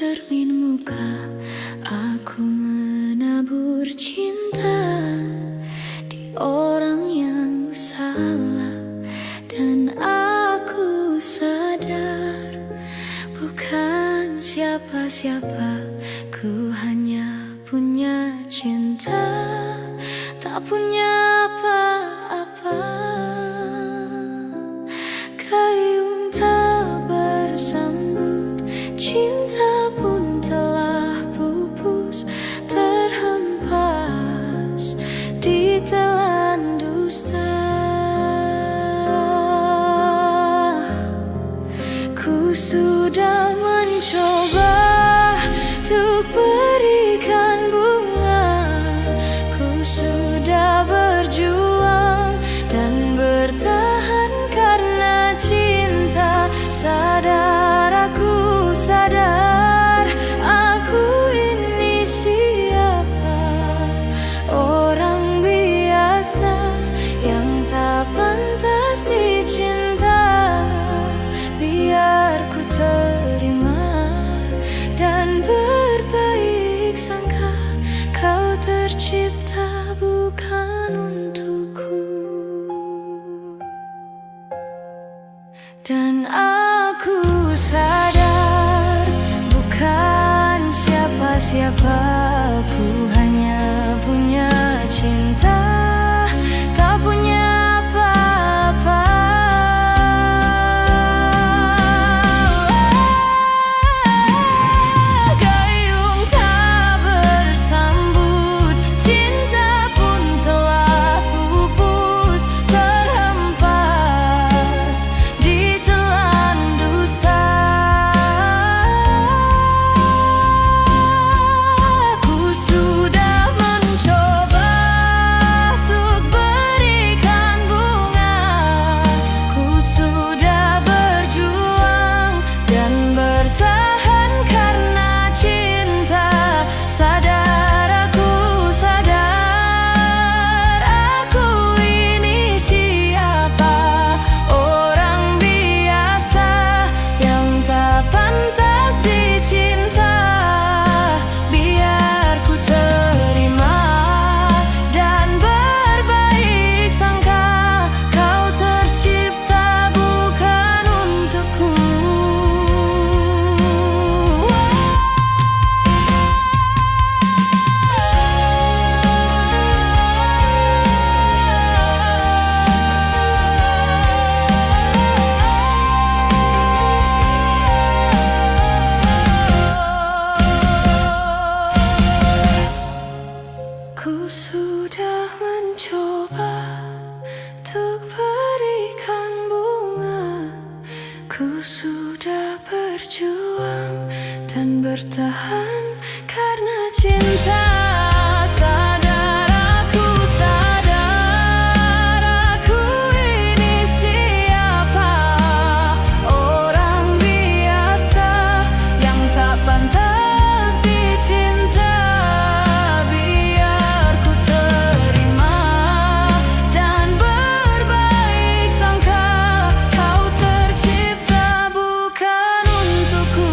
cermin muka, aku menabur cinta di orang yang salah. Dan aku sadar bukan siapa-siapa, ku hanya punya cinta, tak punya apa-apa. Gayung tak bersambut, cinta pun telah pupus, terhempas di telan dusta. Ku sudah mencoba untuk berikan bunga, ku sudah berjuang dan bertahan karena cinta. Sadar, aku sadar, aku ini siapa, orang biasa yang tak pantas dicinta. Biar ku terima dan berbaik sangka, kau tercipta bukan untukku. Dan aku sadar bukan siapa-siapa, aku hanya punya cinta, tak punya apa-apa. Gayung tak bersambut, cinta pun telah pupus, terhempas di telan dusta. Ku sudah mencoba untuk berikan bunga, ku sudah berjuang dan bertahan karena cinta. Sadar, aku sadar, aku ini siapa, orang biasa yang tak pantas dicinta. Biar ku terima dan berbaik sangka, kau tercipta bukan untukku. Ku sudah mencoba untuk berikan bunga, ku sudah berjuang dan bertahan karena cinta. Sadar, aku sadar, aku ini siapa, orang biasa yang tak pantas dicinta. Biar ku terima dan berbaik sangka, kau tercipta bukan untukku.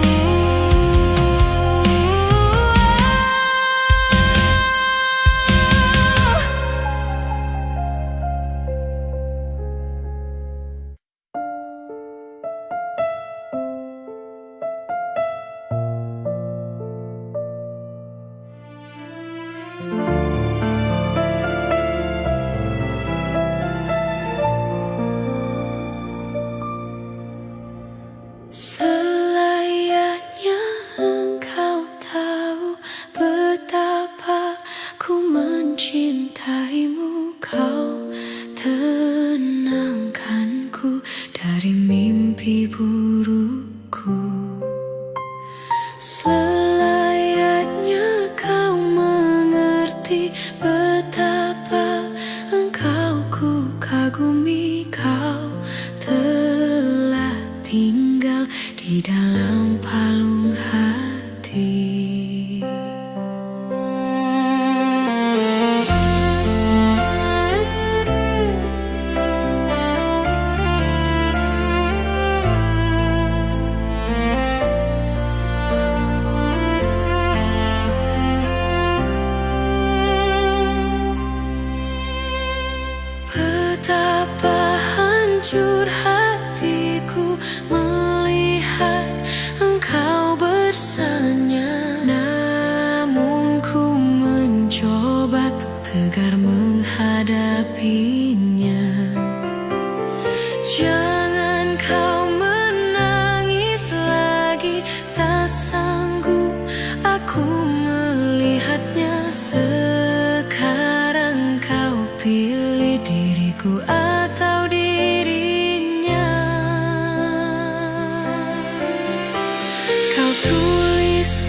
Selayaknya engkau tahu betapa ku mencintaimu, kau tenangkanku dari mimpi burukku. Selayaknya kau mengerti betapa engkau ku kagumi, kau telah tinggal di dalam palung hati.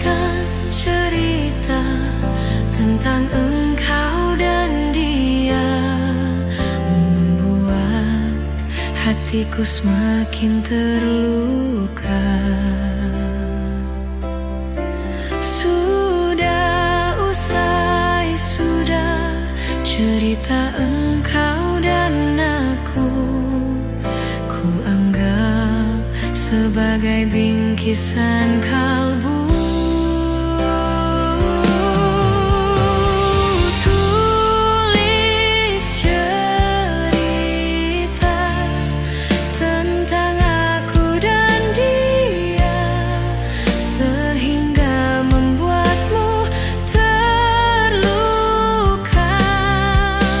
tuliskan cerita tentang engkau dan dia, membuat hatiku semakin terluka. Sudah usai, sudah cerita engkau dan aku, ku anggap sebagai bingkisan kalbu. Tulis cerita tentang aku dan dia, sehingga membuatmu terluka.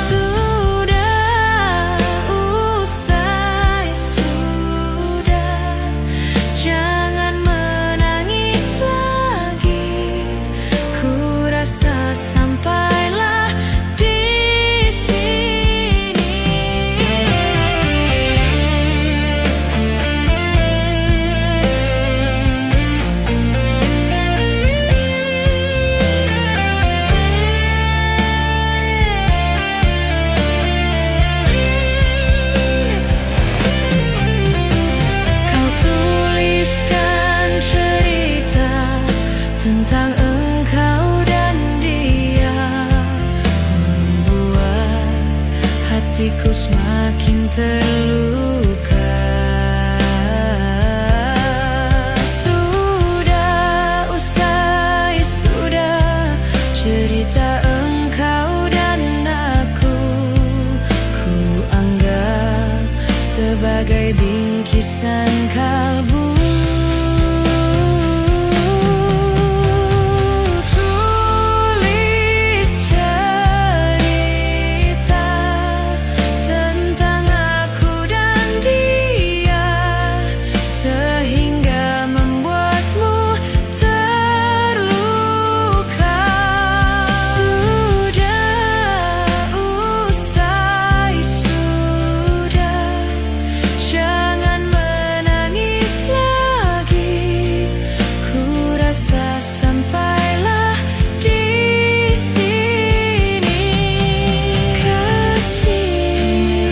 Sudah usai, sudah, jangan menangis lagi. Ku rasa sampailah di sini. Kau tuliskan cerita tentang engkau dan dia, membuat hatiku semakin terluka. Sudah usai, sudah cerita engkau dan aku, ku anggap sebagai bingkisan kalbu. Tulis cerita tentang aku dan dia, sehingga membuatmu terluka. Sudah usai, sudah, jangan menangis lagi. Ku rasa sampailah di sini. Kasih,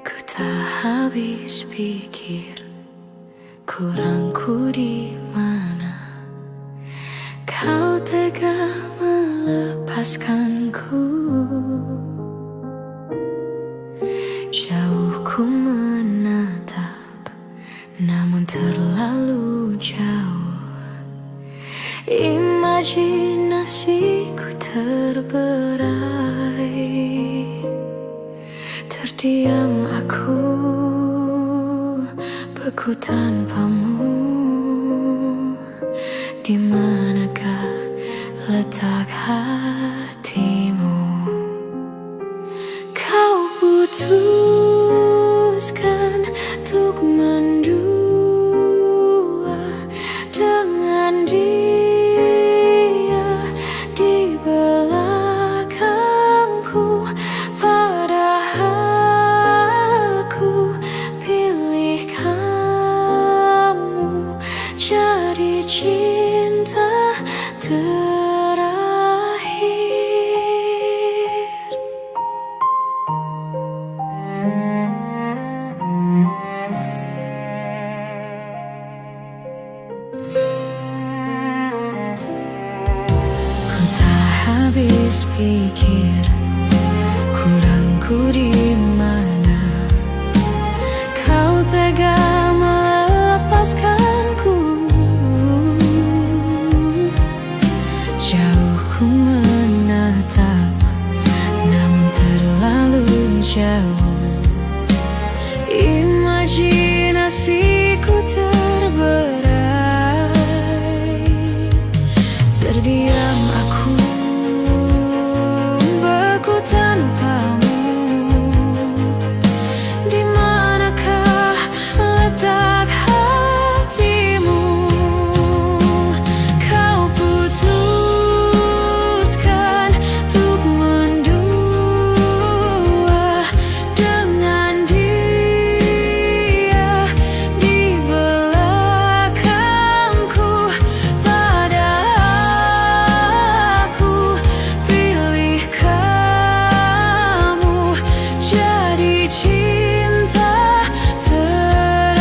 ku tak habis pikir kurangku di mana. Kau tega melepaskanku, jauh ku menatap, namun terlalu jauh. Imajinasiku terberai, terdiam aku, beku tanpamu. Di manakah letak hatimu? Kau putuskan untuk mendua dengan dia di belakangku, padahal ku pilih kamu jadi cinta terakhir. kasihku terberai. Terdiam aku beku tanpamu. Di manakah letak hatimu? Kau putuskan untuk mendua dengan dia di belakangku. Padahal aku pilih kamu jadi cinta terakhir.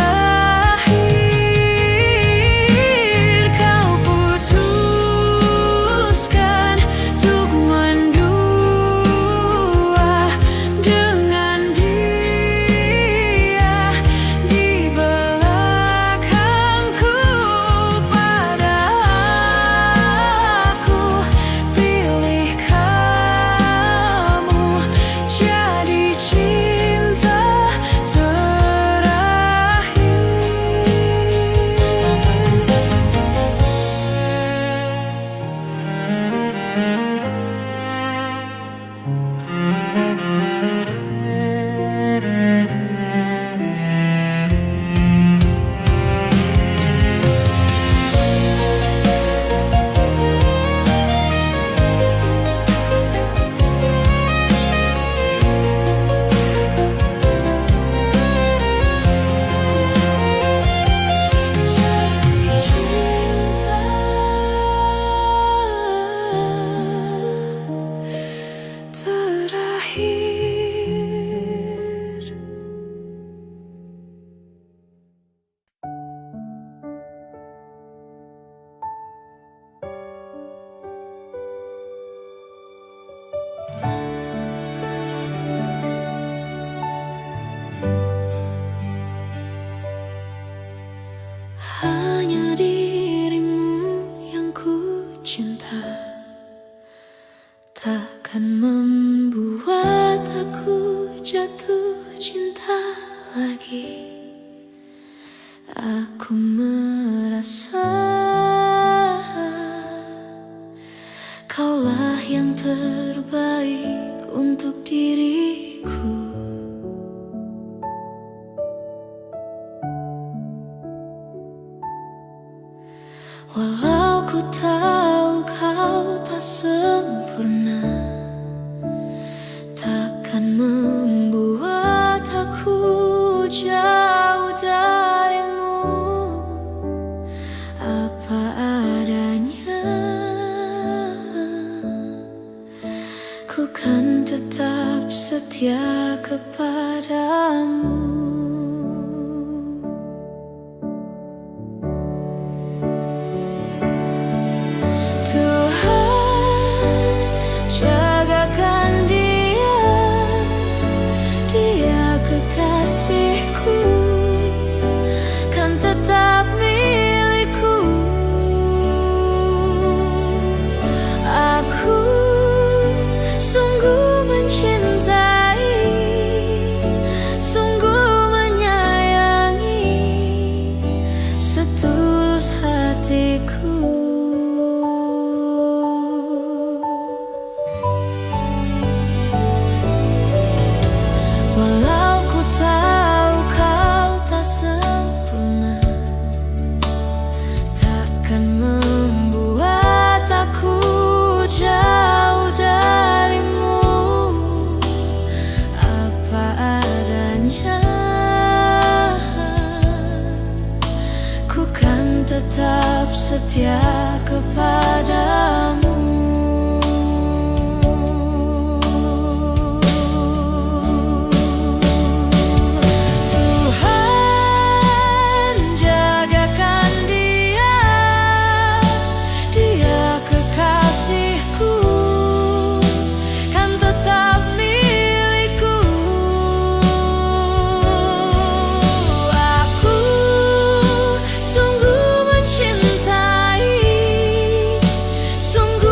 Kau putuskan untuk mendua dengan dia di belakangku. Padahal aku pilih kamu jadi cinta terakhir. Hanya dirimu yang ku cinta, takkan membuat aku jatuh cinta lagi. Aku merasa kaulah yang terbaik untuk diriku. Walau ku tahu kau tak sempurna, takkan membuat aku jauh darimu. Apa adanya, ku kan tetap setia kepadamu. Tuhan, jagakan dia, dia kekasihku, kan tetap milikku. Aku sungguh mencintai, sungguh menyayangi, setulus hatiku. Walau ku tahu kau tak sempurna, takkan membuat aku jauh darimu. Apa adanya, ku kan tetap setia kepadamu. Tuhan, jagakan dia, dia kekasihku, kan tetap milikku. Aku sungguh mencintai, sungguh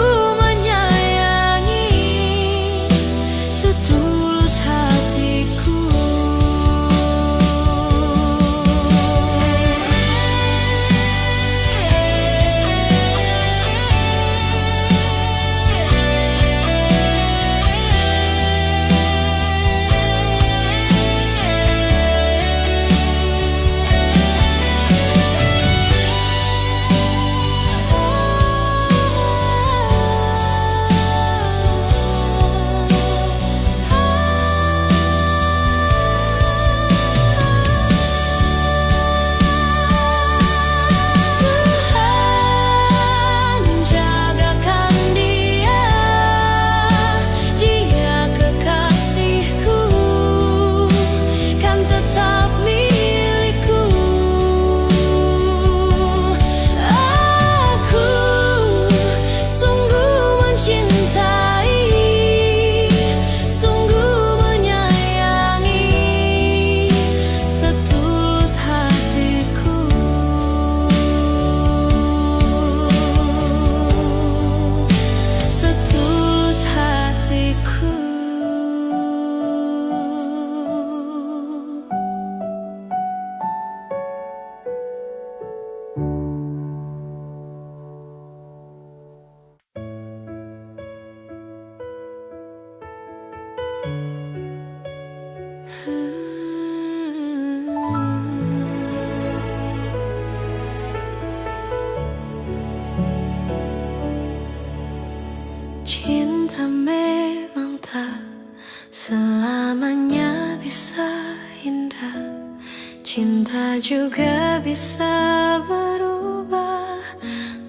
cinta juga bisa berubah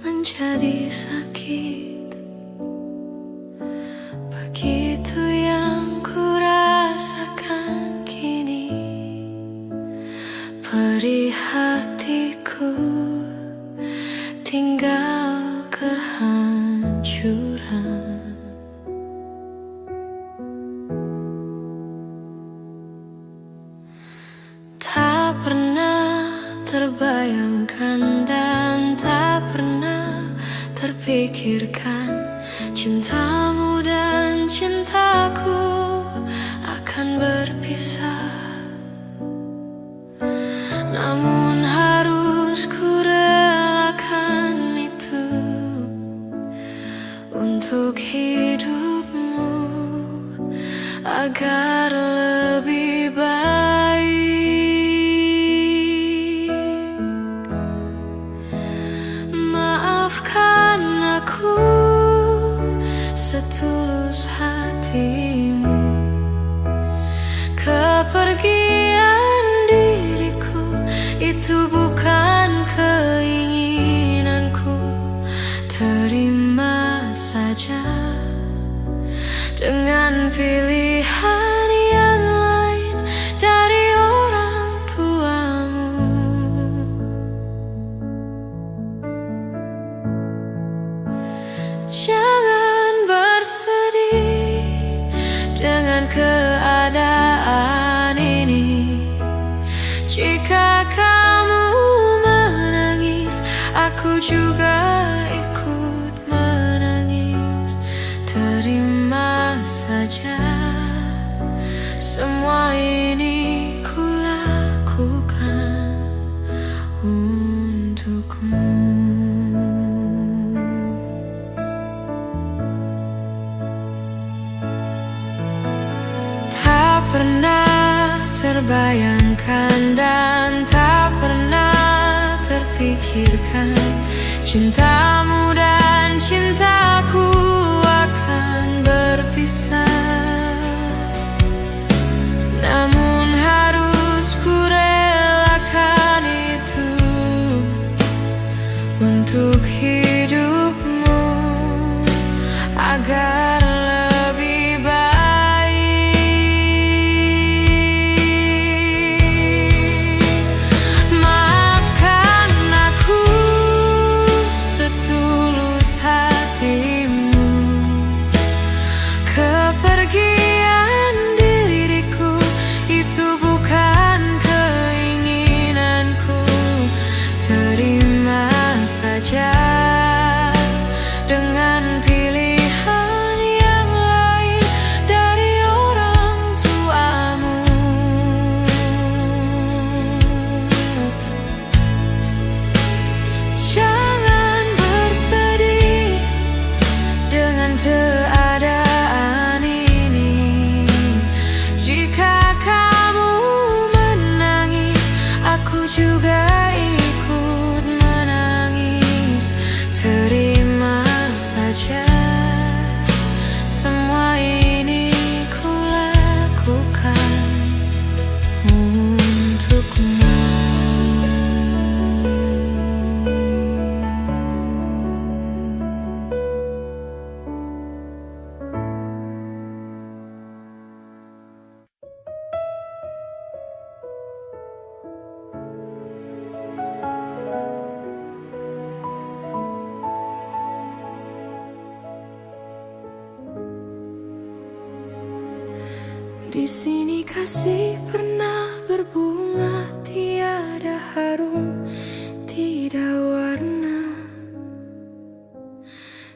menjadi sakit. Begitu yang kurasakan kini, perih hatiku tinggal kehancuran. Tak pernah terbayangkan dan tak pernah terpikirkan cintamu dan cintaku akan berpisah. Namun harus kurelakan itu untuk hidupmu agar lebih baik. Maafkan aku setulus hatimu, kepergian diriku itu bukan keinginanku. Terima saja dengan pilihan yang lain dari orang tuamu. Jangan bersedih dengan keadaan ini. Jika kamu menangis, aku juga ikut menangis. Terima saja semua ini kulakukan untukmu. Tak pernah terbayangkan dan tak pernah terpikirkan cintamu dan cintaku akan berpisah. Namun harus kurelakan itu untuk hidupmu agar lebih baik. Maafkan aku setulus hatimu, kepergian diriku itu bukan keinginanku. Terima saja dengan pilihan yang lain dari orang tuamu. Jangan bersedih dengan keadaan ini. Jika kamu menangis, aku juga ikut menangis. Terima saja semua ini kulakukan untukmu. Di sini kasih pernah berbunga, tiada harum, tidak warna.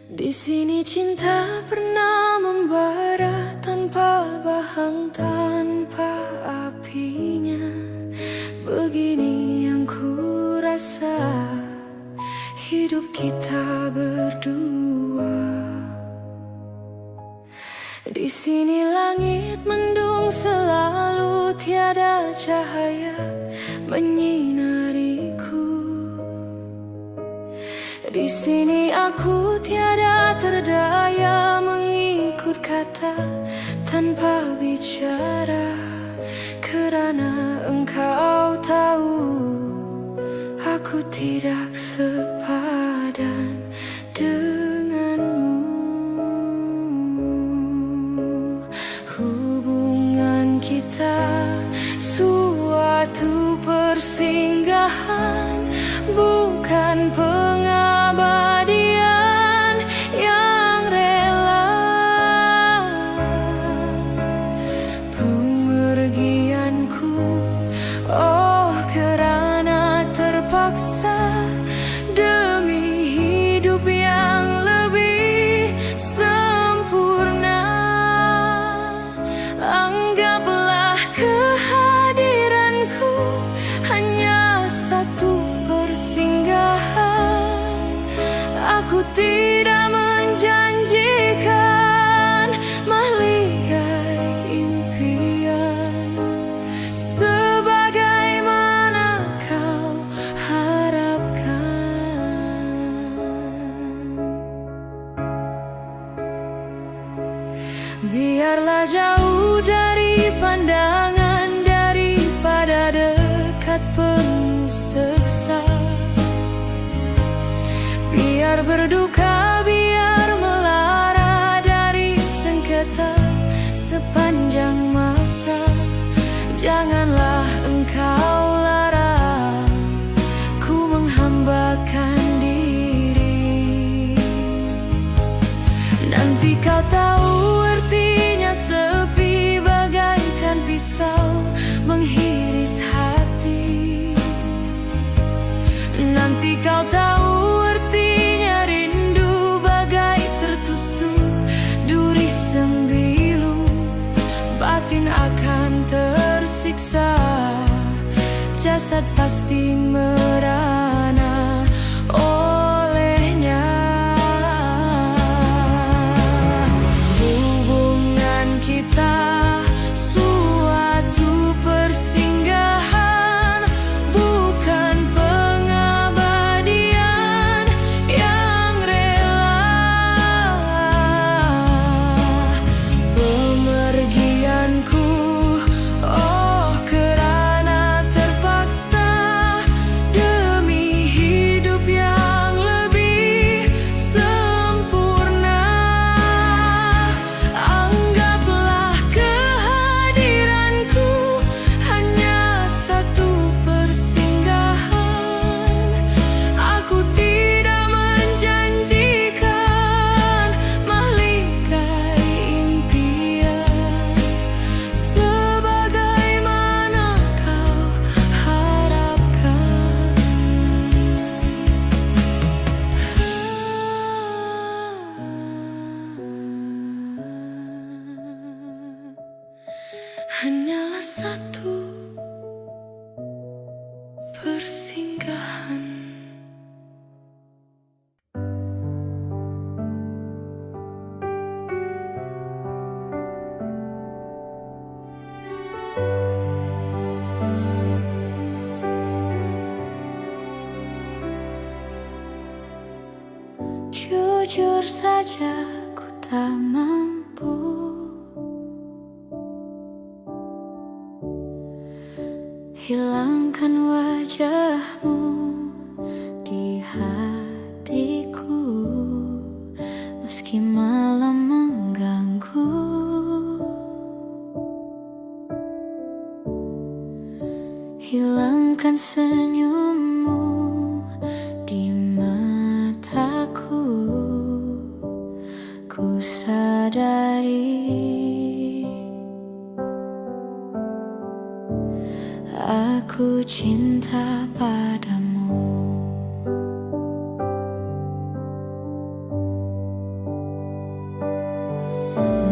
Di sini cinta pernah membara tanpa bahang, tanpa apinya. Begini yang ku rasa hidup kita berdua. Di sini langit mendung selalu, tiada cahaya menyinariku. Di sini aku tiada terdaya mengikut kata tanpa bicara, kerana engkau tahu tidak sepadan denganmu. Hubungan kita suatu persinggahan, bukan pengabadian yang rela. Pemergianku, oh karena terpaksa, demi hidup yang lebih sempurna. Anggaplah kehadiranku hanya satu persinggahan. Aku tidak menjanjikan mahligai impian sebagaimana kau harapkan. Biarlah jauh dari pandangan daripada dekat penuh seksa. Biar berduka, biar melara dari sengketa sepanjang masa. Janganlah engkau larang ku menghambakan diri. Nanti kau tahu artinya sepi bagaikan pisau menghiris hati. Nanti kau tahu artinya rindu bagai tertusuk duri sembilu. Batin akan tersiksa, jasad pasti merana olehnya. Hubungan kita suatu persinggahan, bukan pengabadian yang rela. Pemergianku, oh kerana terpaksa, demi hidup yang lebih sempurna. Anggaplah kehadiranku hanya satu persinggahan. Aku tidak menjanjikan mahligai impian sebagaimana kau harapkan. Hanyalah satu persinggahan. Jujur saja ku tak mampu hilangkan wajahmu di hatiku, meski malam mengganggu. Hilangkan senyummu di mataku. Ku sadari aku cinta padamu.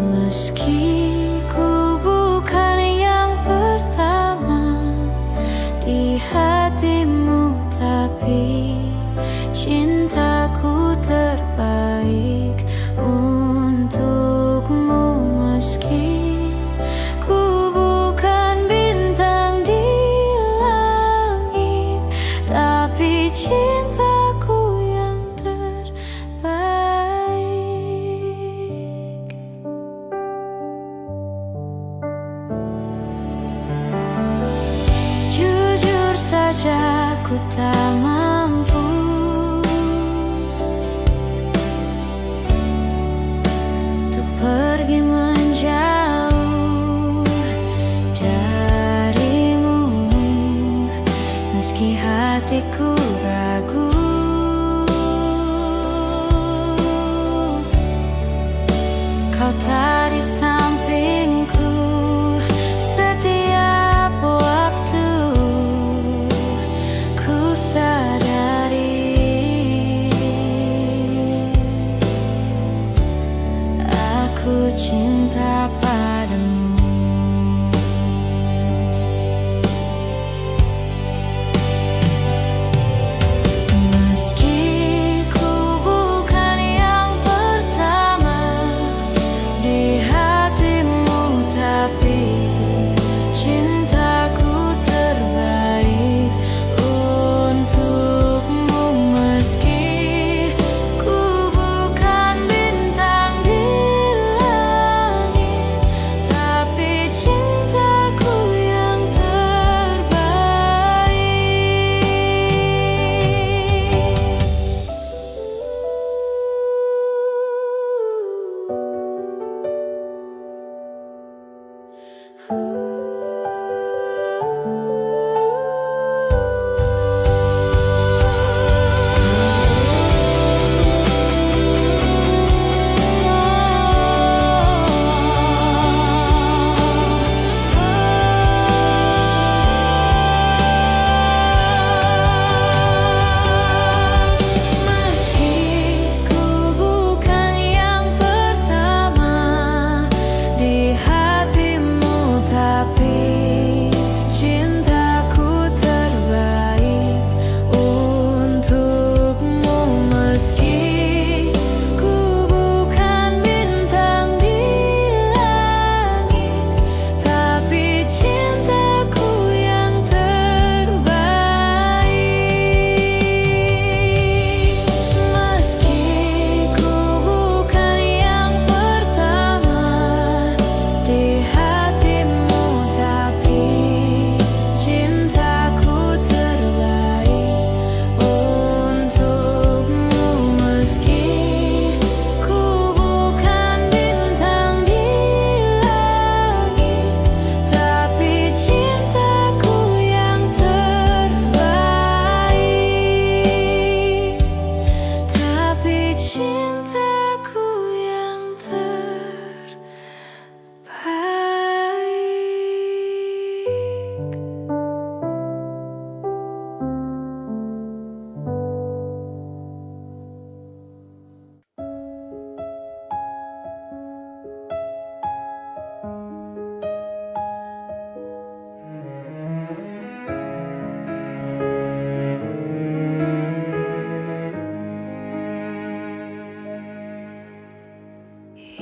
Meski ku bukan yang pertama di hatimu, tapi cintaku terbaik untukmu. Meski ku bukan bintang di langit, tapi cintaku yang terbaik. Jujur saja aku tak mampu untuk pergi menjauh darimu, meski hatiku ragu. Kau tak di sampingku setiap waktu. Ku sadari aku cinta padamu.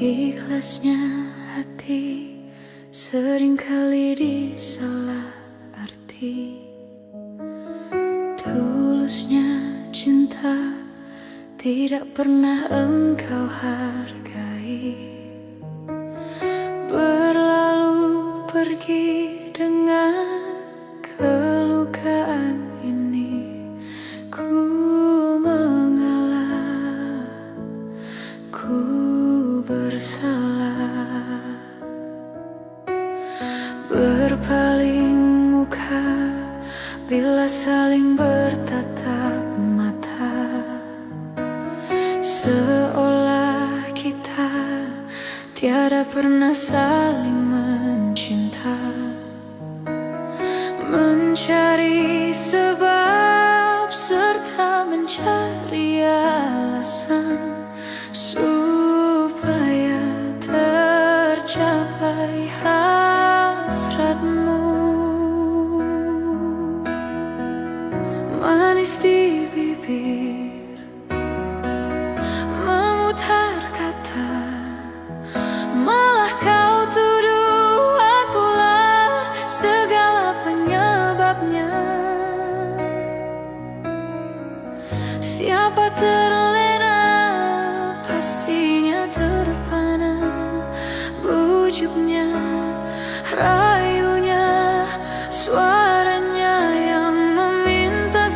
Ikhlasnya hati seringkali disalah arti. Tulusnya cinta tidak pernah engkau hargai. Berlalu pergi dengan kelukaan ini. Ku mengalah, ku bersalah. Berpaling muka bila saling bertatap mata, seolah kita tiada pernah saling mencinta. Mencari sebab serta mencari alasan supaya tercapai hasratmu. Manis di bibir, memutar kata, malah kau tuduh akulah segala penyebabnya. Siapa terlena pastinya terpana. Bujuknya, rayunya, suaranya yang meminta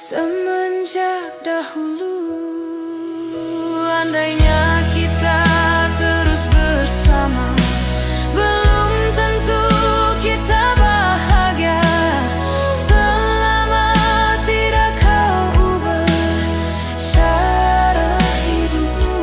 Semenjak dahulu, andainya kita terus bersama, belum tentu kita bahagia selama tidak kau ubah cara hidupmu.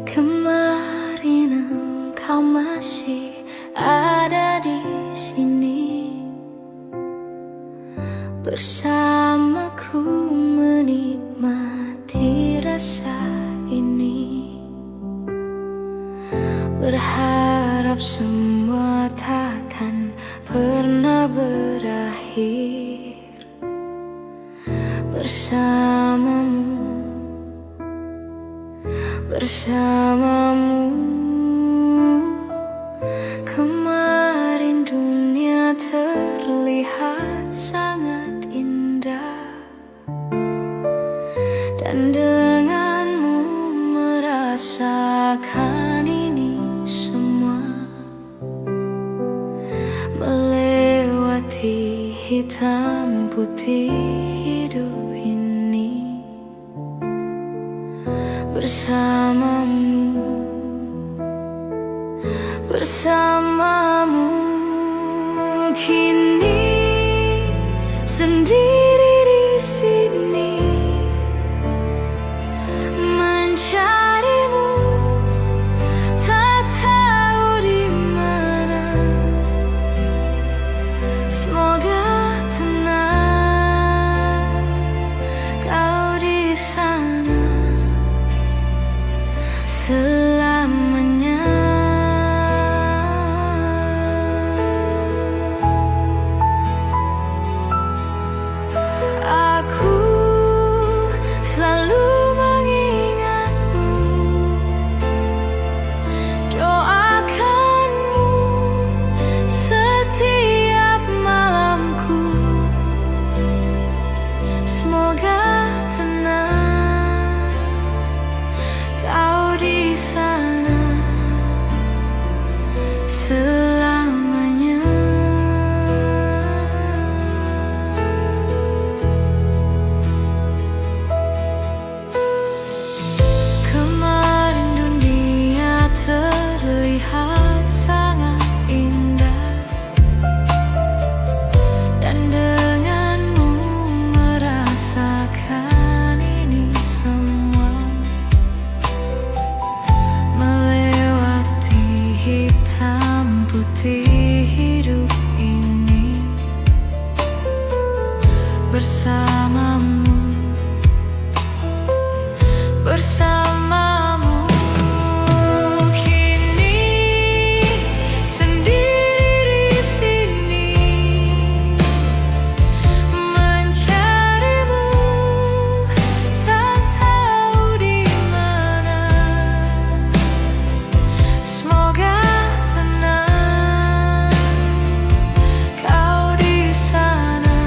Kemarin engkau masih ada di sini, bersamaku menikmati rasa ini. Berharap semua takkan pernah berakhir bersamamu. Kemarin dunia terlihat sangat indah, dan denganmu merasakan ini semua, melewati hitam putih hidup ini. Bersamamu kini sendiri di sini, mencarimu tak tahu di mana. Semoga tenang kau di sana selamanya. Aku selalu mengingatmu, doakanmu setiap malamku. Semoga tenang kau di sana selamanya. Kemarin dunia terlihat sangat indah, dan denganmu merasakan ini semua, melewati hitam putih hidup ini. Bersamamu kini sendiri di sini, mencarimu tak tahu di mana. Semoga tenang kau di sana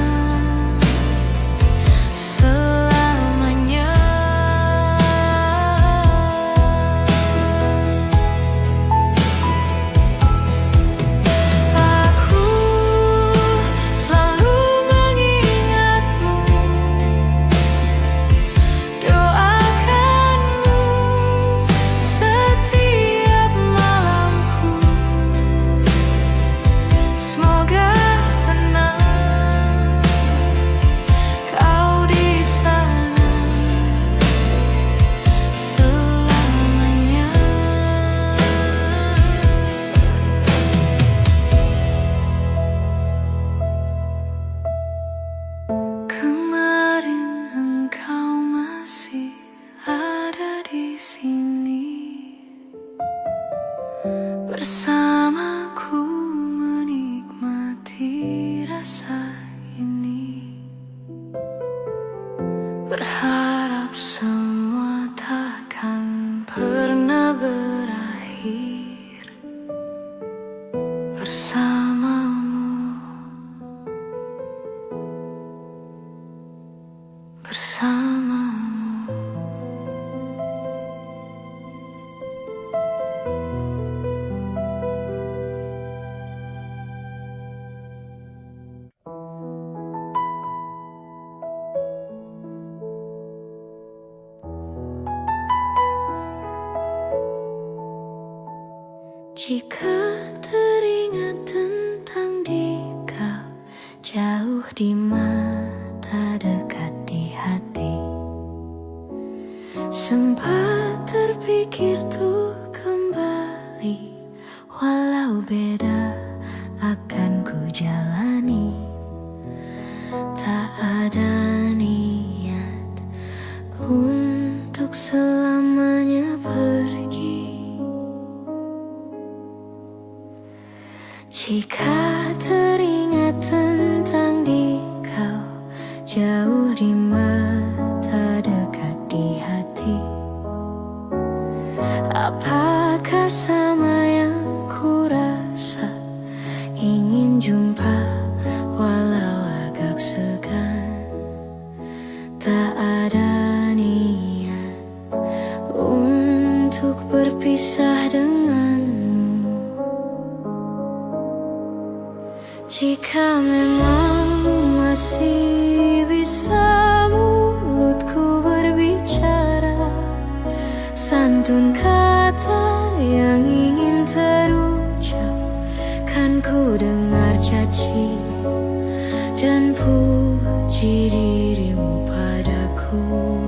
selamanya. Aku selalu mengingatmu, doakanmu setiap malamku. Semoga tenang kau di sana selamanya. Kemarin engkau masih ada di sini, bersamaku menikmati rasa ini. Berharap semua takkan pernah berakhir Jika teringat tentang dikau, jauh di mata, dekat di hati, sempat terpikir tuh kembali, walau beda akan ku jalani. Tak ada niat untuk selamanya pergi. Jika teringat tentang dikau, jauh di mata, dekat di hati, apakah sama yang ku rasa? Ingin jumpa walau agak segan. Tak ada niat untuk berpisah denganmu. Jika memang masih bisa mulutku berbicara, santun kata yang ingin terucap, kan ku dengar caci dan puji dirimu padaku.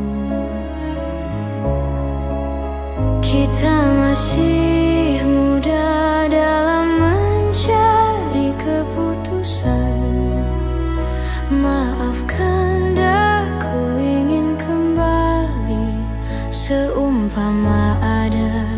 Kita masih muda dalam mencari keputusan. Maafkan daku ingin kembali, seumpama ada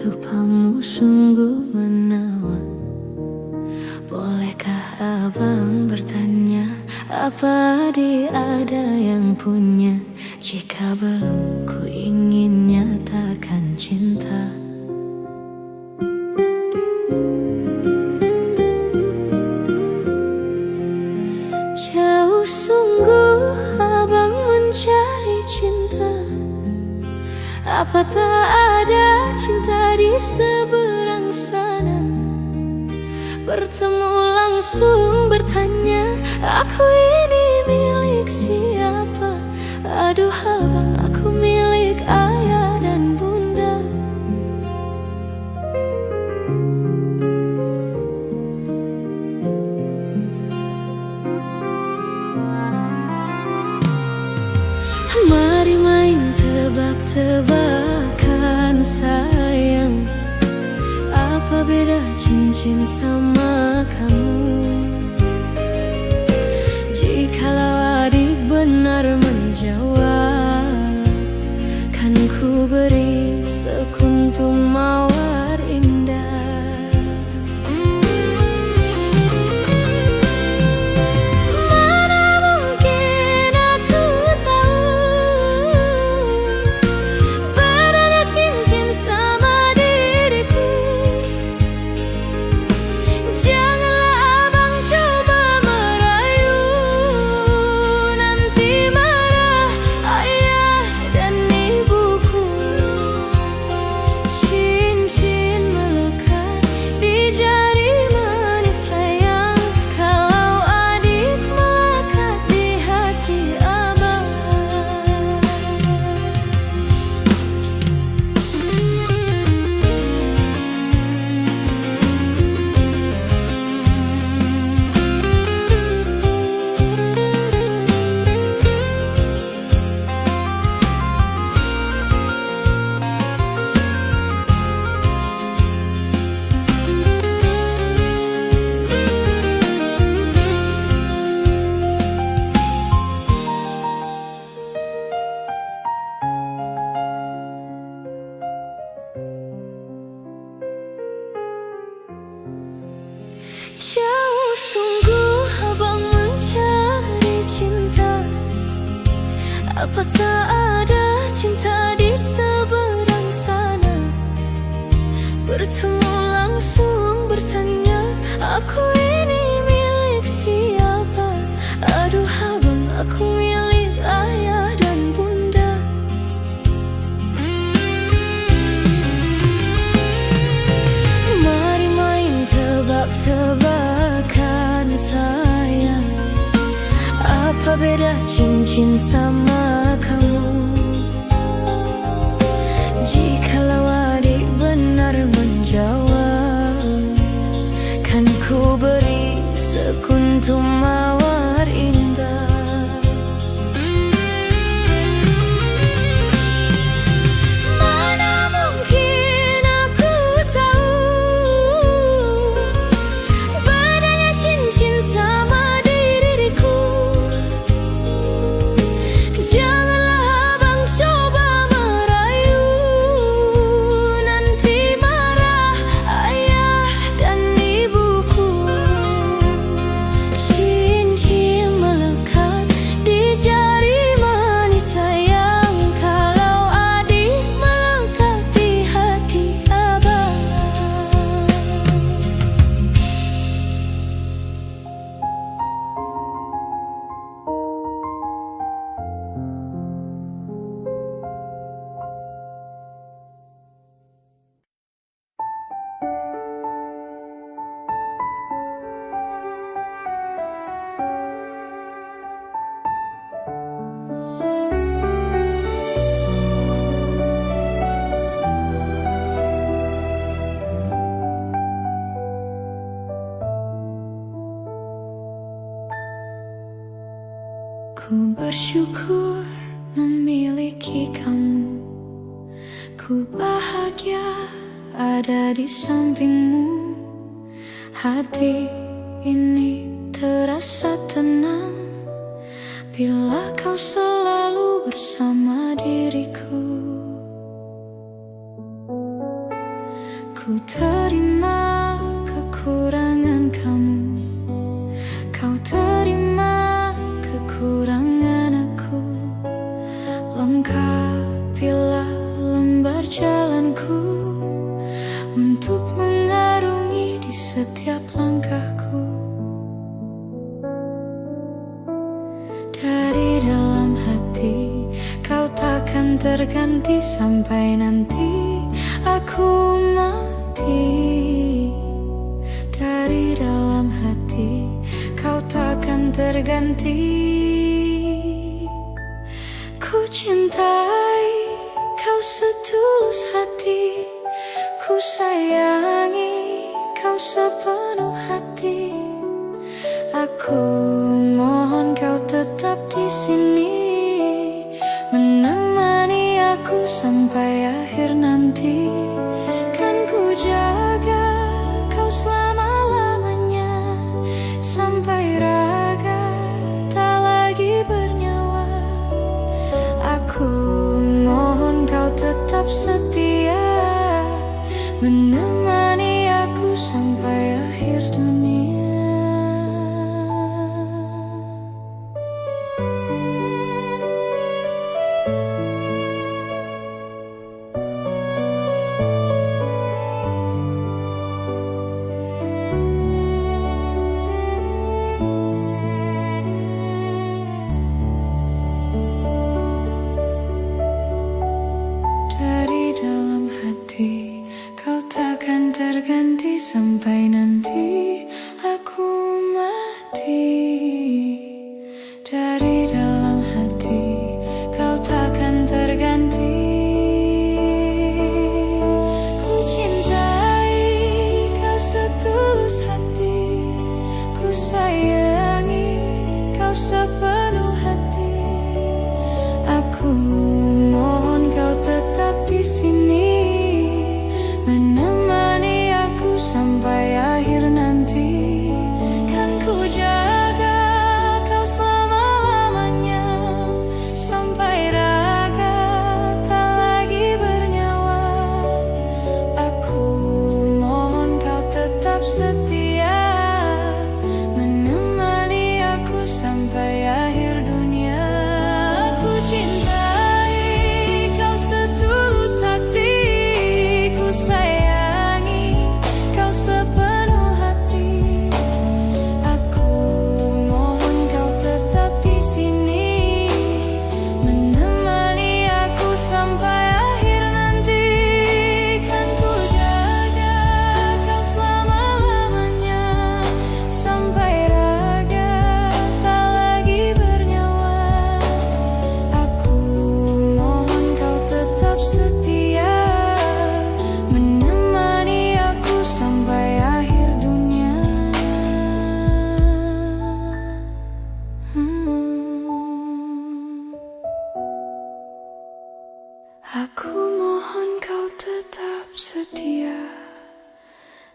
rupamu sungguh menawan. Bolehkah abang bertanya, apa adik ada yang punya? Jika belum, ku ingin nyatakan cinta. Jauh sungguh abang mencari cinta. Apa tak ada cinta di seberang sana? Bertemu langsung bertanya, aku ini milik siapa? Aduh abang, aku milik ayah dan bunda. Mari main tebak-tebakan sayang, apa beda cincin sama kamu? Jikalau adik benar menjawab, kan ku beri sekuntum mawar indah. Mana mungkin aku tahu bedanya cincin sama diriku. Janganlah abang coba merayu, nanti marah ayah dan ibuku. Cincin melekat di jari manis sayang, kalau adik melekat di hati abang. Jauh sungguh abang mencari cinta. Apa tak ada cinta di seberang sana? Bertemu langsung bertanya, aku ini milik siapa? Aduh abang, aku milik ayah dan bunda. Mari main tebak-tebakan sayang, apa beda cincin sama kamu? Jikalau adik benar menjawab, kan ku beri sekuntum mawar indah. Mana mungkin aku tahu bedanya cincin sama diriku. Janganlah abang coba merayu, nanti marah ayah dan ibuku. Cincin melekat di jari manis sayang, kalau adik melekat di hati abang. Ku bersyukur memiliki kamu. Ku bahagia ada di sampingmu. Hati ini terasa tenang bila kau selalu bersama diriku. Ku terima kekurangan kamu, kau terima kekurangan aku. Lengkapilah lembar jalanku untuk mengarungi di setiap langkahku. Dari dalam hati kau takkan terganti sampai nanti aku mati. Dari dalam hati kau takkan terganti. Ku cintai kau setulus hati, ku sayangi kau sepenuh hati. Aku mohon kau tetap di sini, menemani aku sampai akhir nanti. Kan ku jaga kau selama-lamanya, sampai raga tak lagi bernyawa. Aku mohon kau tetap setia, menemani aku sampai akhir dunia. Dari dalam hati kau takkan terganti sampai nanti aku mati. Dari dalam hati kau takkan terganti. Ku cintai kau setulus hati, ku sayangi kau sepenuh hati. Aku mohon kau tetap di sini, menemani aku sampai akhir nanti. Kan ku jaga kau selama-lamanya, sampai raga tak lagi bernyawa. Aku mohon kau tetap setia, menemani aku sampai akhir dunia. Aku cintai kau setulus hati, ku sayangi kau sepenuh hati. Aku mohon kau tetap di sini, menemani aku sampai akhir nanti. Kan ku jaga kau selama-lamanya, sampai raga tak lagi bernyawa. Aku mohon kau tetap setia, menemani aku sampai akhir dunia. Aku mohon kau tetap setia,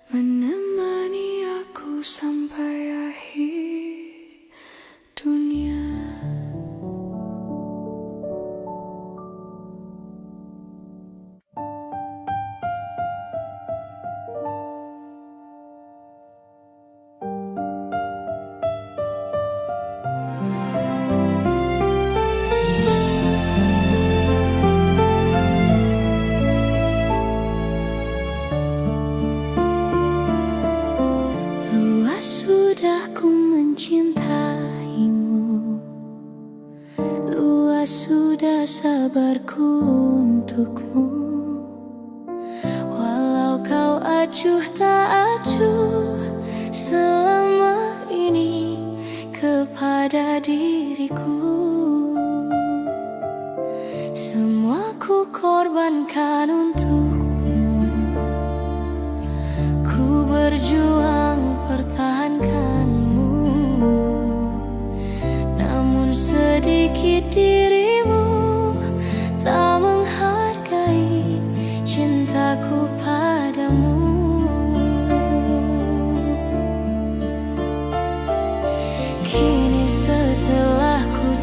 menemani aku sampai akhir dunia. Luas sudah ku mencintaimu, luas sudah sabarku untukmu. Walau kau acuh tak acuh selama ini kepada diriku, semua ku korbankan untukmu. Ku berjuang pertahankanmu, namun sedikit dirimu tak menghargai cintaku padamu. Kini setelah ku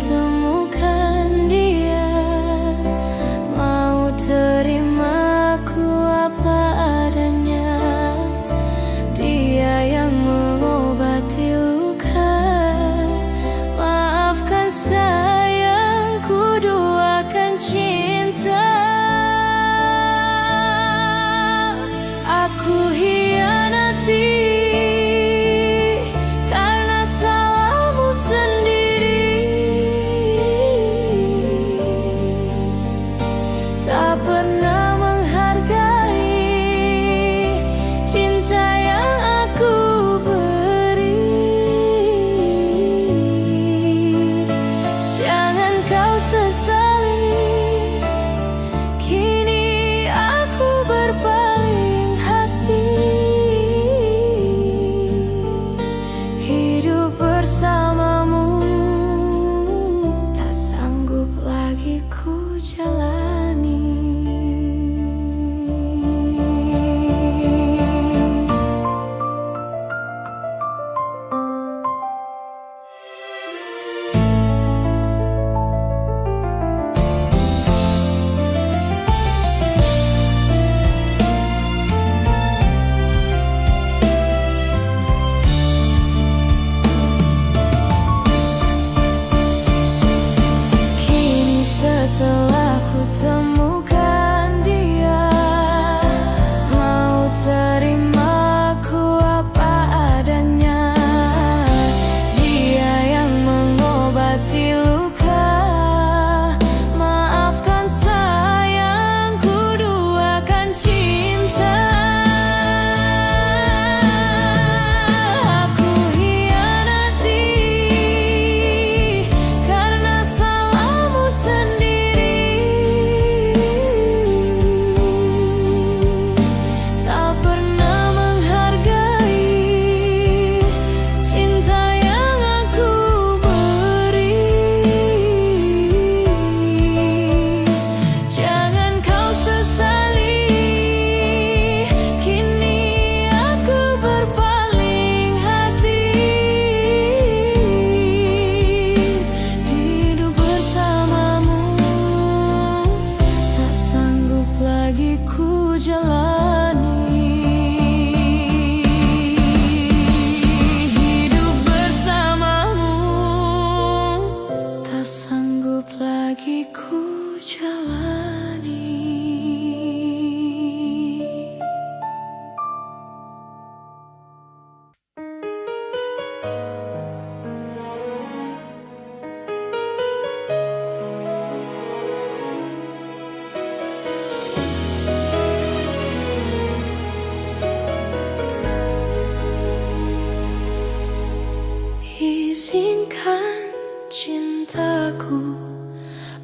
Biarkan cintaku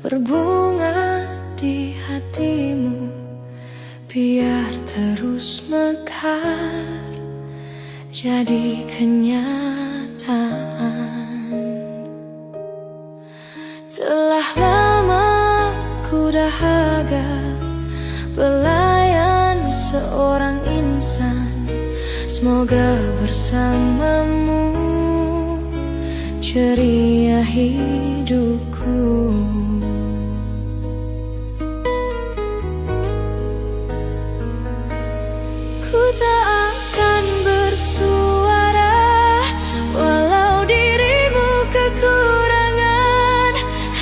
berbunga di hatimu, biar terus mekar jadi kenyataan. Telah lama ku dahaga belayan seorang insan, semoga bersamamu ceria hidupku. Ku tak akan bersuara walau dirimu kekurangan,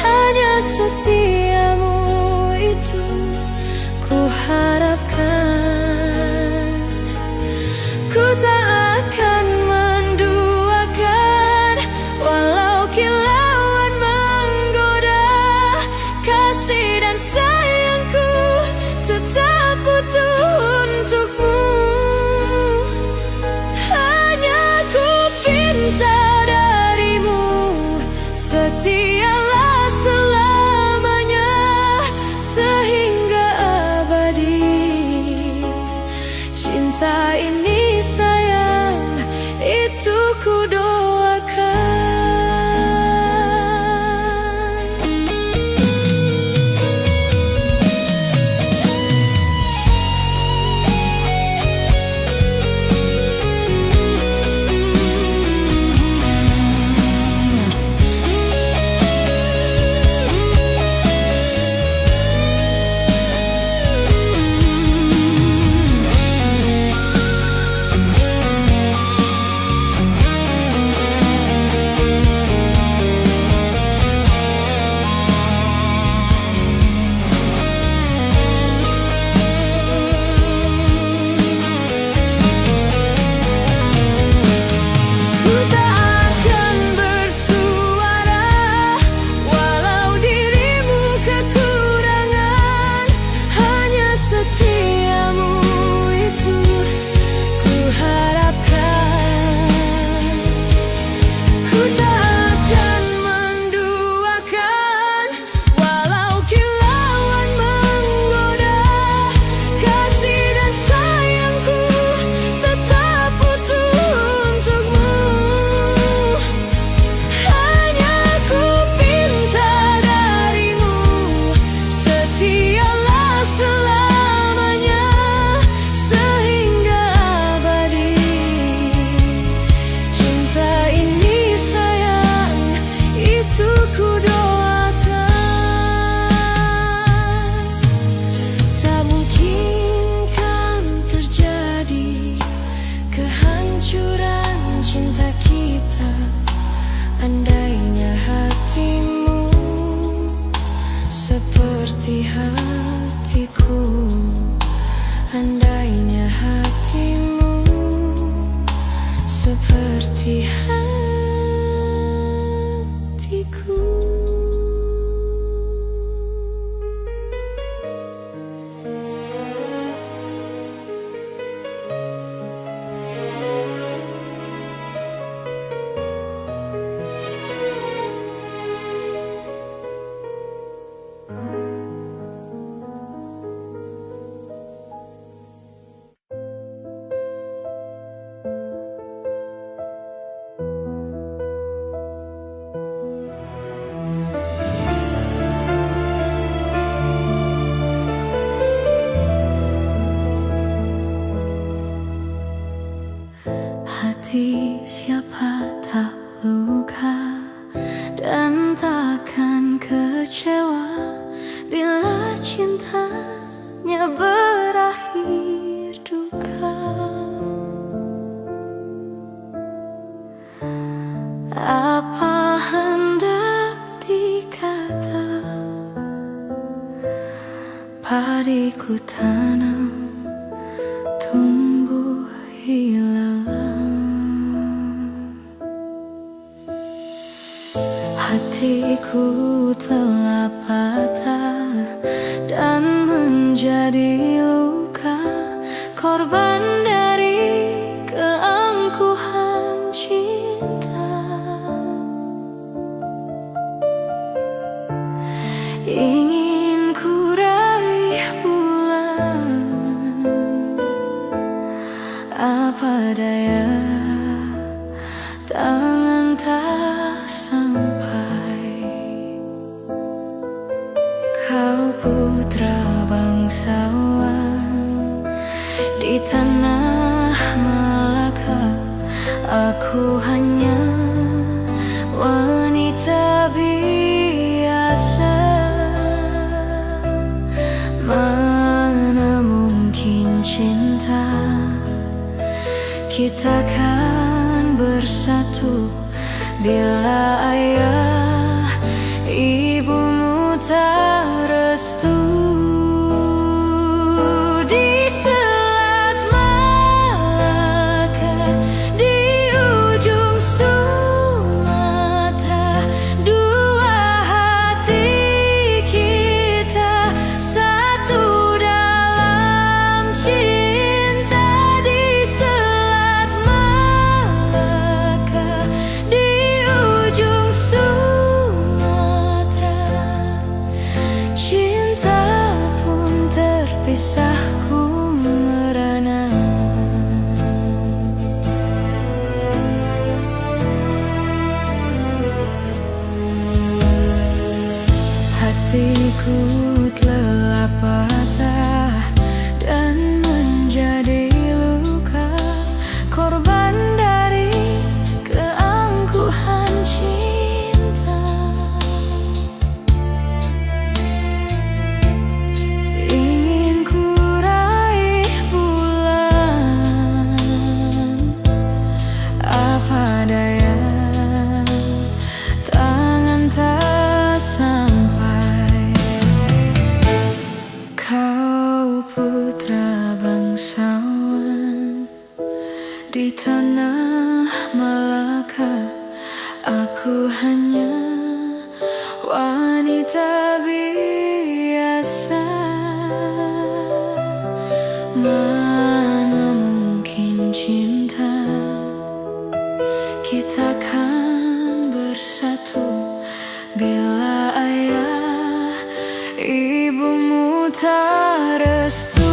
hanya setiamu itu ku harapkan. Ku tak akan menduakan walau kilauan menggoda, kasih dan sayangku tetap butuh untukmu. Hanya ku pinta darimu, setialah selamanya sehingga abadi. Cinta ini sayang, itu ku doakan. Cinta kita, andainya hatimu seperti hatiku, andainya hatimu seperti hatiku. Hati siapa tak luka dan takkan kecewa bila cintanya berakhir duka. Apa hendak dikata, padiku tanam tumbuh hilang. Hatiku telah patah dan menjadi luka, korban dari keangkuhan cinta. Apa daya, tangan tak sampai. Kau putra bangsawan di tanah Malaka. Aku hanya wanita biasa. Mana mungkin cinta kita kan bersatu bila ayah ibumu tak restu. Di Selat Malaka, di ujung Sumatera, dua hati kita satu dalam cinta. Di Selat Malaka, di ujung Sumatera, cinta pun terpisahku merana. Hatiku telah patah dan menjadi luka, korban dari keangkuhan cinta. Ingin ku raih bulan, apa daya, tangan tak sampai. Kau putra bangsawan di tanah Malaka. Aku hanya wanita biasa. Mana mungkin cinta kita kan bersatu bila ayah ibumu tak restu.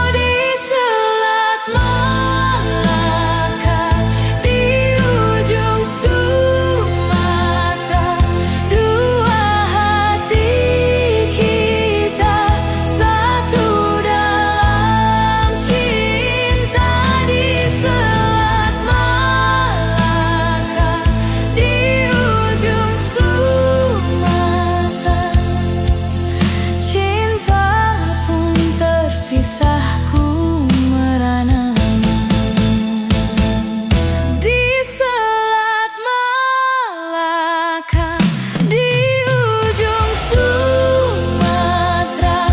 Di Selat Malaka, di ujung Sumatera, dua hati kita satu dalam cinta. Di Selat Malaka, di ujung Sumatera, cinta pun terpisahku merana. Di Selat Malaka, di ujung Sumatera,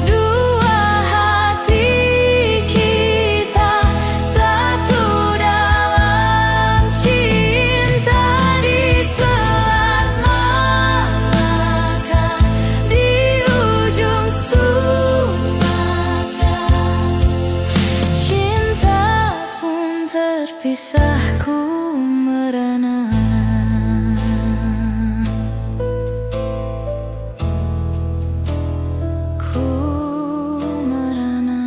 dua hati kita satu dalam cinta. Di Selat Malaka, di ujung Sumatera, cinta pun terpisahku merana. Ku merana.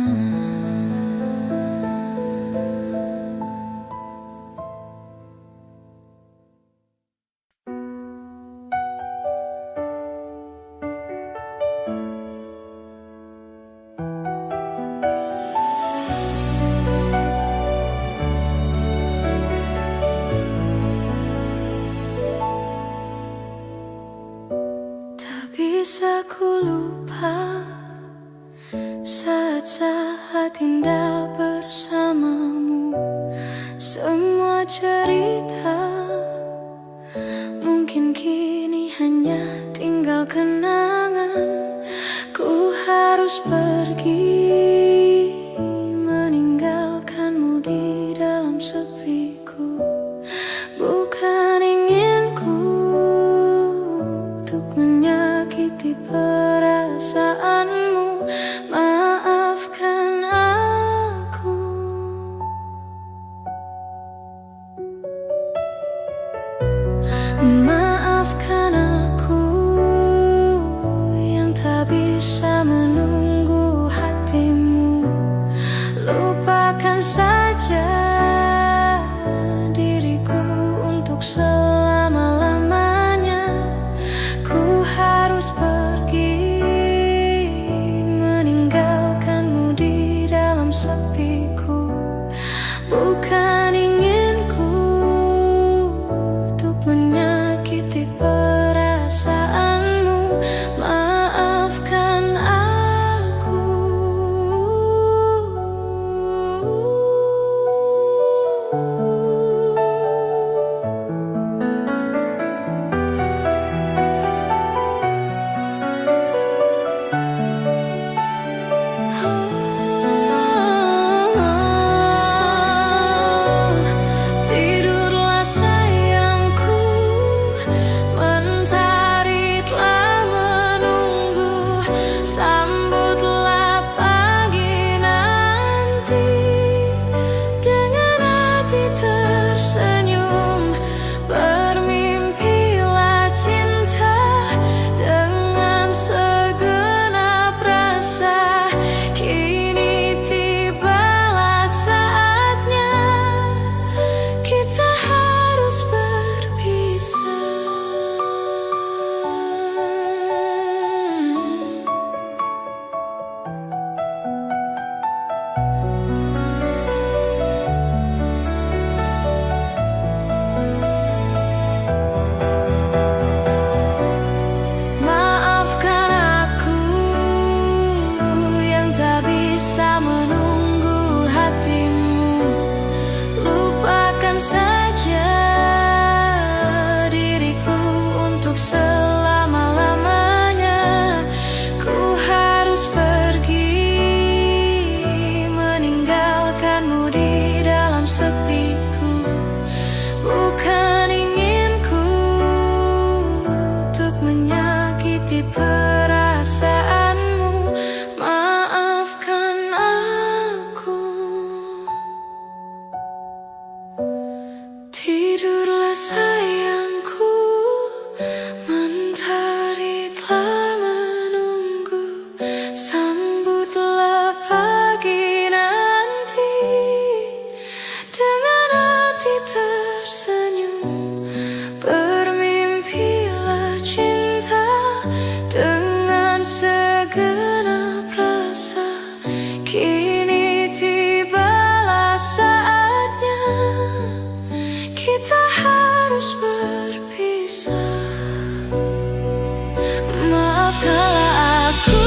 Tak bisa ku lupa saat-saat indah bersamamu. Semua cerita mungkin kini hanya tinggal kenangan. Ku harus pergi meninggalkanmu di dalam sepiku. Bukan inginku untuk menyakiti perasaanmu. Maafkan aku. Maafkan aku yang tak bisa menunggu hatimu. Lupakan saja diriku untuk selama-lamanya. Ku harus pergi meninggalkanmu di dalam sepiku. Bukan inginku untuk menyakiti perasaanmu. Maafkan aku. Tidurlah sayangku, mentari telah menunggu. Sambutlah pagi nanti dengan hati tersenyum. Bermimpilah cinta dengan segenap rasa. Kini tibalah saatnya kita harus berpisah. Maafkan aku yang tak bisa menunggu hatimu. Lupakan saja diriku untuk selama-lamanya. Ku harus pergi meninggalkanmu di dalam sepiku. Bukan inginku untuk menyakiti perasaanmu. Maafkan aku. Tidurlah sayangku, mentari telah menunggu. Sambutlah pagi nanti dengan hati tersenyum. Bermimpilah cinta dengan segenap rasa. Kini tibalah saatnya kita harus berpisah. Maafkanlah aku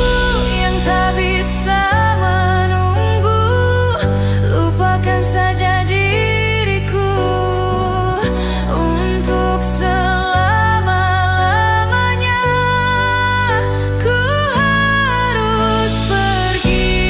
yang tak bisa menunggu. Lupakan saja diriku untuk selama-lamanya. Ku harus pergi.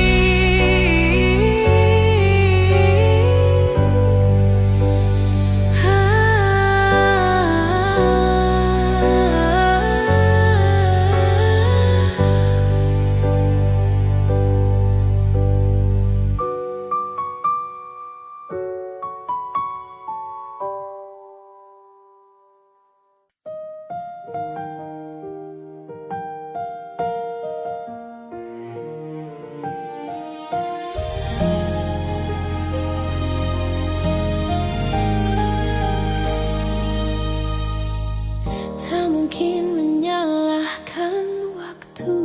Tak mungkin menyalahkan waktu,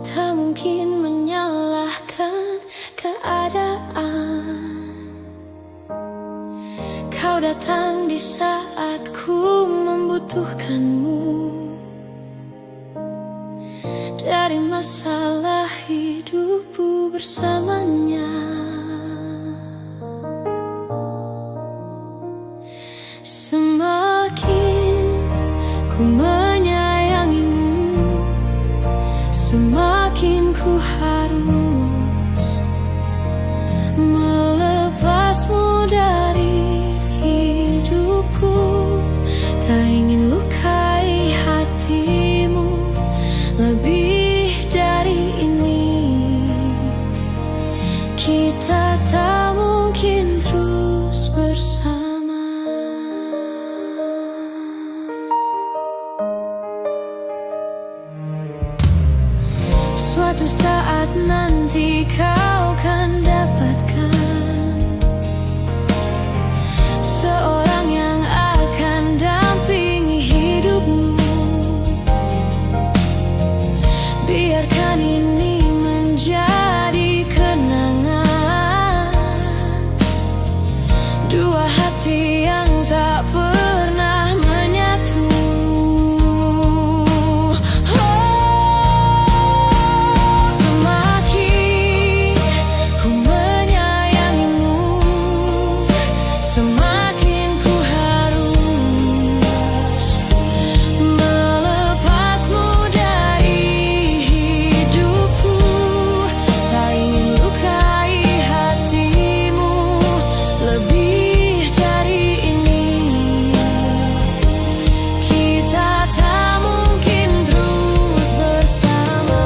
tak mungkin menyalahkan keadaan. Kau datang di saat ku membutuhkanmu. Dari masalah hidupku bersamanya, semakin ku menyayangimu, semakin ku harus melepasmu dari hidupku. Tak ingin lukai hatimu lebih dari ini. Kita tak mungkin terus bersama. Suatu saat nanti kau kan dapatkan seorang yang akan dampingi hidupmu. Biarkan ini menjadi kenangan dua hati yang tak pernah menyatu. Semakin ku menyayangimu, semakin ku harus melepasmu dari hidupku. Tak ingin lukai hatimu lebih dari ini. Kita tak mungkin terus bersama.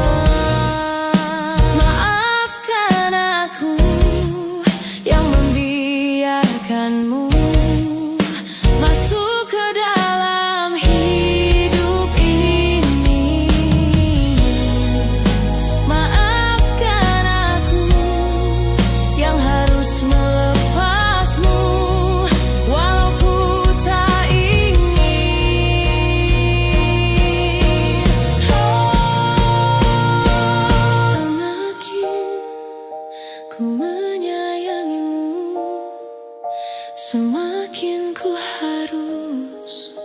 Maafkan aku yang membiarkanmu masuk ke dalam hidup ini. Maafkan aku yang harus melepasmu walau ku tak ingin. Semakin ku menyayangimu, semakin ku harus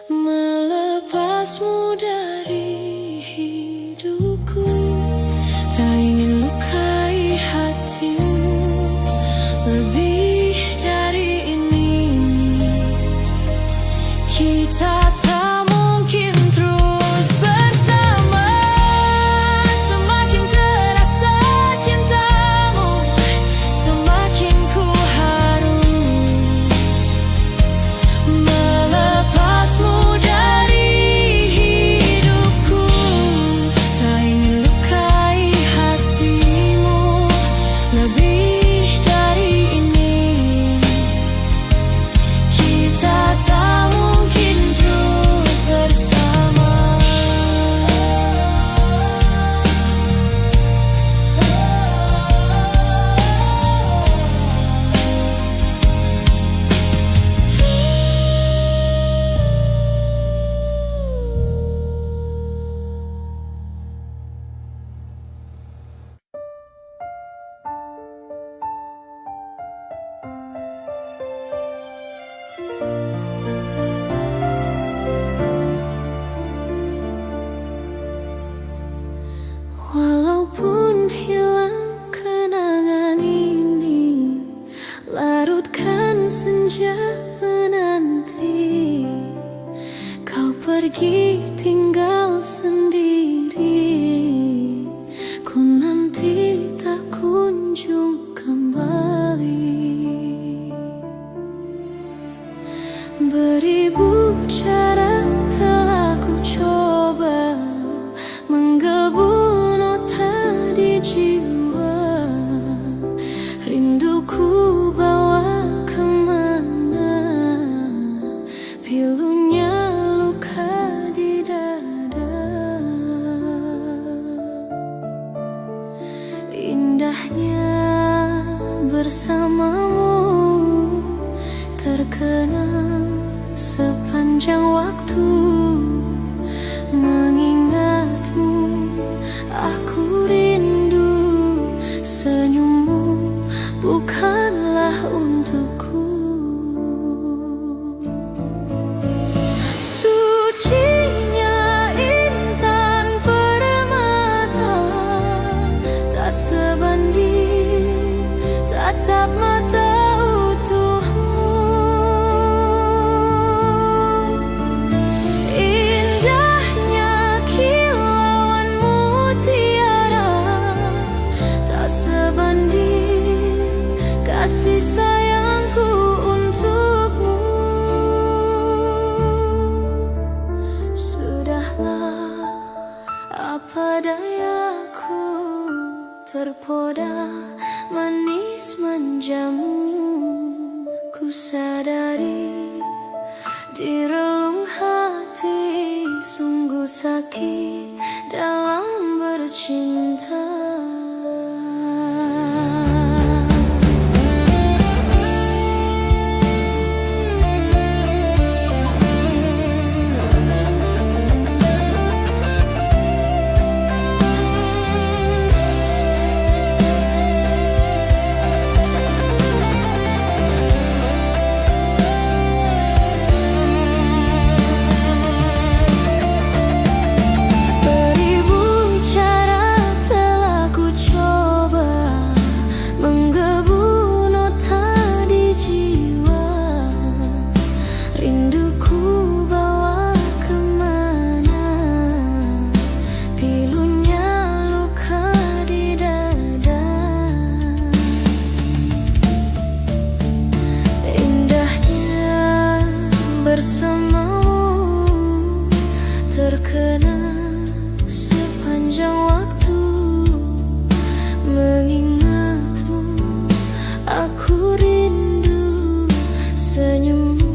melepasmu dari hidupku. Tak ingin lukai hatimu lebih dari ini. Kita tak mungkin terus bersama. Semakin terasa cintamu, semakin ku harus melepasmu dari hidupku. Tak ingin lukai hatimu lebih dari ini. Kita tak mungkin terus bersama. Walaupun hilang kenangan ini, larutkan senja menanti. Kau pergi tinggal sendiri, ku nanti tak kunjung kembali. Beribu cara telah ku coba menggebu nota di jiwa. Rinduku bawa kemana, pilunya luka di dada. Indahnya bersamamu terkenang sepanjang waktu. Mengingatmu aku rindu, senyummu bukanlah untukku. Sucinya intan permata tak sebanding tatap mata utuhmu. Indahnya kilauan mutiara tak sebanding kasih sayangku untukmu. Sudahlah, apa dayaku, terpoda manis menjamu. Ku sadari di relung hati sungguh sakit dalam bercinta. Bersamamu terkenang sepanjang waktu, mengingatmu aku rindu, senyummu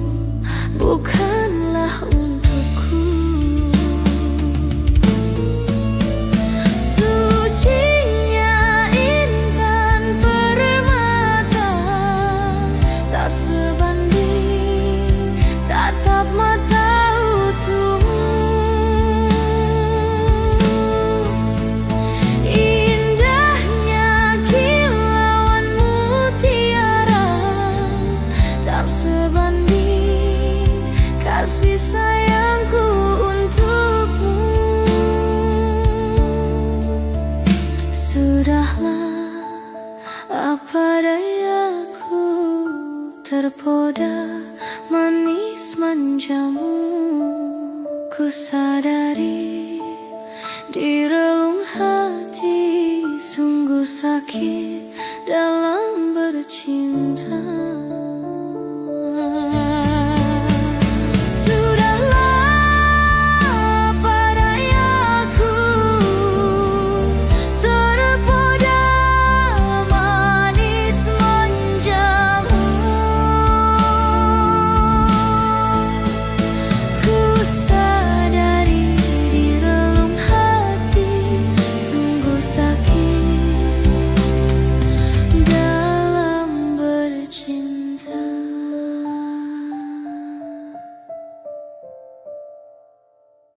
bukanlah untukku. Sucinya intan permata tak sebanding tatap mata utuhmu. Indahnya kilauan mutiara tak sebanding kasih sayangku untukmu. Sudahlah, apa dayaku, terpoda manis manjamu. Ku sadari di relung hati sungguh sakit dalam bercinta.